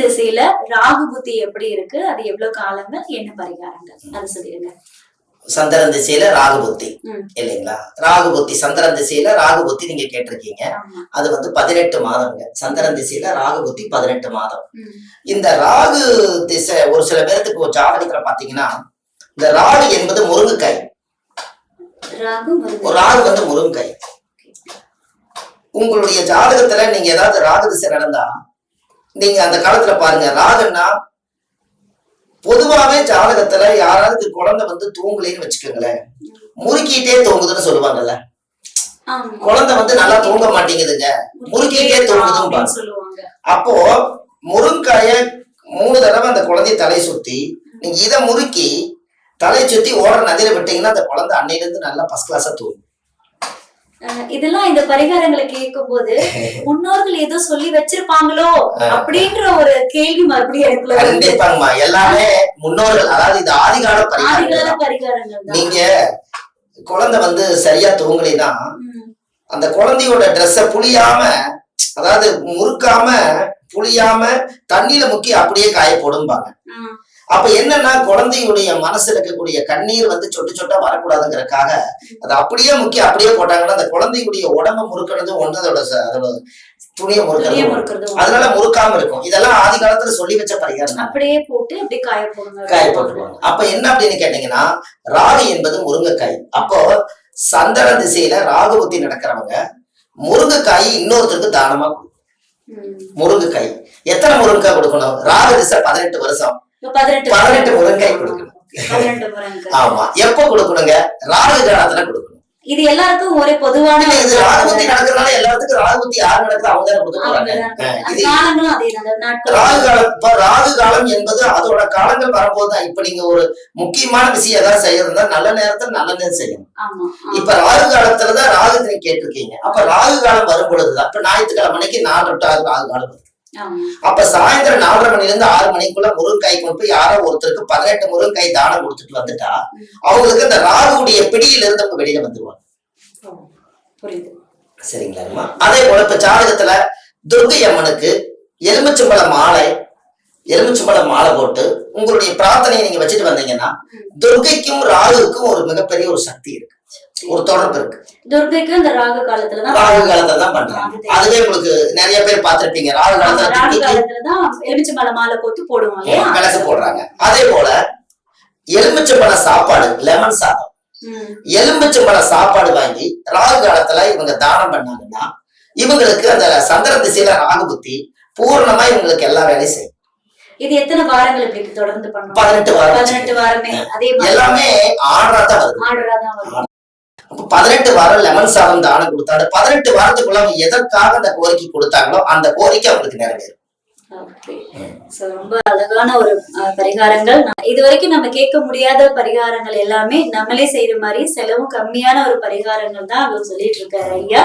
திசையில ராகு புத்தி எப்படி இருக்கு, அது எவ்வளவு காலங்கள், என்ன பரிகாரங்கள், அது சொல்லிடுங்க. சந்திரன் திசையில ராகு புத்தி இல்லைங்களா? ராகு புத்தி சந்திரன் திசையில ராகு புத்தி நீங்க கேட்டிருக்கீங்க. அது 18 மாதம்ங்க. சந்திரன் திசையில ராகு புத்தி 18 மாதம். இந்த ராகு திசை ஒரு சில பேருக்கு ஒரு ஜாதகத்துல பாத்தீங்கன்னா, இந்த ராகு என்பது முருங்கைக்காய். ராகு முருங்கைக்காய். உங்களுடைய ஜாதகத்துல நீங்க ஏதாவது ராகு திசை நடந்தா நீங்க அந்த காலத்துல பாருங்க, ராகுன்னா பொதுவாவே ஜாதகத்துல யாராவது குழந்தை தூங்கலைன்னு வச்சுக்கோங்களேன், முறுக்கிட்டே தூங்குதுன்னு சொல்லுவாங்கல்ல. குழந்தை நல்லா தூங்க மாட்டேங்குதுங்க, முறுக்கிட்டே தூங்குதுன்னு சொல்லுவாங்க. அப்போ முருங்காய 3 தடவை அந்த குழந்தைய தலை சுத்தி, நீங்க இதை முறுக்கி தலை சுத்தி ஓடுற நதியில விட்டீங்கன்னா அந்த குழந்தை அன்னையில இருந்து நல்லா ஃபர்ஸ்ட் கிளாஸா தூங்கும். இதெல்லாம் இந்த பரிகாரங்களை கேட்கும் போது முன்னோர்கள் ஏதோ சொல்லி வச்சிருப்பாங்களோ அப்படின்ற ஒரு கேள்வி மறுபடியும் கண்டிப்பாங்கம்மா. எல்லாமே முன்னோர்கள், அதாவது இது ஆதிகால பரிகாரங்கள். நீங்க குழந்தை சரியா தூங்கலைன்னா அந்த குழந்தையோட ட்ரெஸ்ஸ புளியாம, அதாவது முறுக்காம புளியாம தண்ணியில முக்கி அப்படியே காய போடும்பாங்க. அப்ப என்னன்னா, குழந்தையுடைய மனசுல இருக்கக்கூடிய கண்ணீர் சொட்டு சொட்டா வரக்கூடாதுங்கிறதுக்காக அதை அப்படியே முக்கி அப்படியே போட்டாங்கன்னா அந்த குழந்தையுடைய உடம்ப முறுக்கிறது ஒண்ணு, அதோட துணியை முறுக்கிறது, அதனால முறுக்காம இருக்கும். இதெல்லாம் ஆதி காலத்துல சொல்லி வச்ச பரிகாரம். அப்படியே போட்டு அப்படியே காய போட்டுருவாங்க. அப்ப என்ன அப்படின்னு கேட்டீங்கன்னா, ராகு என்பது முருங்கைக்காய். அப்போ சந்திரன் திசையில ராகு புத்தி நடக்கிறவங்க முருங்கைக்காய் இன்னொருத்தருக்கு தானமா கொடுக்கணும். முருங்கைக்காய் எத்தனை முருங்கைக்காய் கொடுக்கணும்? ராகு திசை 18 வருஷம் 18 முருங்கைக்காய் கொடுக்கணும். ஆமா. எப்ப கொடுக்கணுங்க? ராகு காலத்துல கொடுக்கணும். இது எல்லாருக்கும் ஒரே பொதுவான ராகுபத்தி நடக்கிறதுனால எல்லாத்துக்கும் ராகுபத்தி யார் நடக்குது அவங்க தான் கொடுக்க போறாங்க. ராகு காலம் என்பது அதோட காலங்கள் வரும்போதுதான். இப்ப நீங்க ஒரு முக்கியமான விஷயம் ஏதாவது செய்யறதா நல்ல நேரத்துல நல்ல நேரம் செய்யணும். இப்ப ராகு காலத்துலதான் ராகு நீங்க கேட்டிருக்கீங்க. அப்ப ராகு காலம் வரும் பொழுதுதான் இப்ப ஞாயிற்றுக்கிழமை மணிக்கு 4 to 6 ராகு காலம் வருது. அப்ப சாயந்தரம் 4:30 மணில இருந்து 6 மணிக்குள்ள முருங்காய் கொண்டு போய் யாரோ ஒருத்தருக்கு 18 முருங்காய் தானம் கொடுத்துட்டு வந்துட்டா அவங்களுக்கு அந்த ராகுடைய பிடியில இருந்து அவங்க வெளியில வந்துருவாங்க. சரிங்களா? அதே போல இப்ப ஜாதகத்துல துர்கை அம்மனுக்கு எலுமிச்சம்பழ மாலை போட்டு உங்களுடைய பிரார்த்தனையை நீங்க வச்சுட்டு வந்தீங்கன்னா துர்கைக்கும் ராகுக்கும் ஒரு மிகப்பெரிய ஒரு சக்தி இருக்கு, ஒரு தொடர்பு இருக்கு. துர்கைக்கு அந்த ராகு காலத்துல தான் பண்றாங்க. அதுவே உங்களுக்கு நிறைய பேர் பார்த்திருப்பீங்க. ராகு காலத்துலதான் எலுமிச்சம்பழ மாலை போட்டு போடுவாங்க, விளக்கு போடுறாங்க. அதே போல எலுமிச்சம்பழ சாப்பாடு, லெமன் சாதம், எலுமிச்சம்பழ சாப்பாடு வாங்கி ராகு காலத்துல இவங்க தானம் பண்ணாங்கன்னா இவங்களுக்கு அந்த சந்திரன் திசையில ராகு புத்தி பூர்ணமா இவங்களுக்கு எல்லா வேலையும் செய்யும். இது எத்தனை வாரங்கள் இப்படி தொடர்ந்து பண்ணணும்? 18 வாரம். 18 வாரமே அதே எல்லாமே ஆர்டரா தான் வருது. 18 வாரம் லெமன் சாதம் தானம் கொடுத்தாரு. 18 வாரத்துக்குள்ள அவங்க எதற்காக அந்த கோரிக்கை கொடுத்தாங்களோ அந்த கோரிக்கை அவங்களுக்கு நிறைவேறும். ரொம்ப அழகான ஒரு பரிகாரங்கள். இதுவரைக்கும் நம்ம கேட்க முடியாத பரிகாரங்கள் எல்லாமே நம்மளே செய்யற மாதிரி செலவும் கம்மியான ஒரு பரிகாரங்கள் தான் அவர் சொல்லிட்டு இருக்காரு ஐயா.